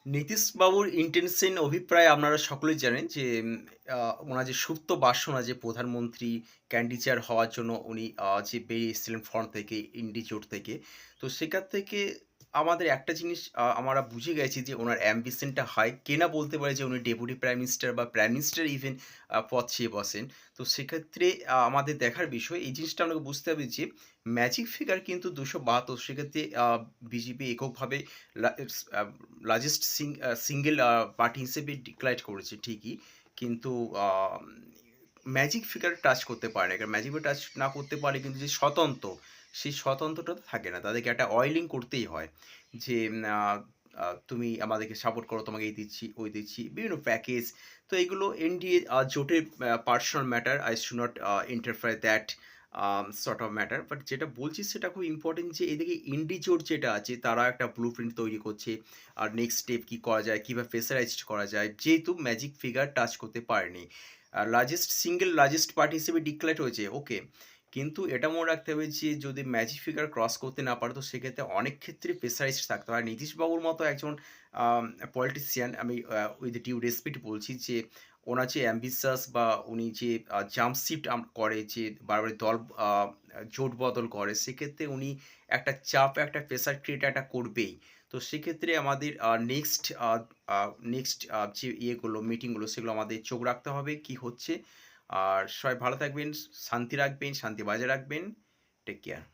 নীতিশবাবুর intention অভিপ্রায় আপনারা সকলেই জানেন যে ওনার যে সুপ্ত বাসনা যে প্রধানমন্ত্রী ক্যান্ডিডেট হওয়ার জন্য উনি যে বেরিয়ে এসেছিলেন ফ্রন্ট থেকে ইন্ডি জোট থেকে। তো সেখান থেকে আমাদের একটা জিনিস আমরা বুঝে গেছি যে ওনার অ্যাম্বিশনটা হাই। কে না বলতে পারে যে উনি ডেপুটি প্রাইম মিনিস্টার বা প্রাইম মিনিস্টার ইভেন পদ চেয়ে বসেন। তো সেক্ষেত্রে আমাদের দেখার বিষয় এই জিনিসটা আমাকে বুঝতে হবে যে ম্যাজিক ফিগার কিন্তু ২৭২ সেক্ষেত্রে বিজেপি এককভাবে লা ইটস লার্জেস্ট সিঙ্গেল পার্টি হিসেবে ডিক্লারেট করেছে ঠিকই। কিন্তু আম ম্যাজিক ফিগার টাচ করতে পারে না। কারণ ম্যাজিক ফিগার টাচ না করতে পারলে কিন্তু যে স্বতন্ত্র, সেই স্বতন্ত্রটা তো থাকে না। তাদেরকে একটা অয়েলিং করতেই হয়। যে আ আ তুমি আমাদেরকে সাপোর্ট করো, তোমাকে এই দিচ্ছি, ওই দিচ্ছি, বিভিন্ন প্যাকেজ। তো এগুলো এনডিএ জোটের personal matter. I should not interfere that sort of matter. But যেটা বলছি সেটা খুব ইম্পোর্টেন্ট যে এদিকে ইন্ডি জোট যেটা আছে তারা একটা ব্লুপ্রিন্ট তৈরি করছে। আর নেক্সট স্টেপ কি করা যায়, কিভাবে প্রেশারাইজড করা যায়। যেহেতু ম্যাজিক ফিগার টাচ করতে পারেনি। লার্জেস্ট পার্টি হিসেবে ডিক্লেয়ার হয়েছে, ওকে। কিন্তু এটা মনে রাখতে হবে যে যদি ম্যাজিক ফিগার ক্রস করতে না পারে তো সেক্ষেত্রে অনেক ক্ষেত্রে প্রেশারাইজড থাকতে হয়। আর নীতিশবাবুর মতো একজন পলিটিশিয়ান আমি উইথ ডিউ রেসপেক্ট বলছি যে ওনার যে অ্যাম্বিশাস বা উনি যে জাম্প শিফট করে যে বারবার দল আ জোট বদল করে সেক্ষেত্রে উনি একটা চাপ, একটা প্রেশার ক্রিয়েট একটা করবেই। তো সেক্ষেত্রে আমাদের নেক্সট যে ইয়েগুলো মিটিংগুলো সেগুলো আমাদের চোখ রাখতে হবে কি হচ্ছে। আর সবাই ভালো থাকবেন, শান্তি রাখবেন, শান্তি বজায় রাখবেন। Take care.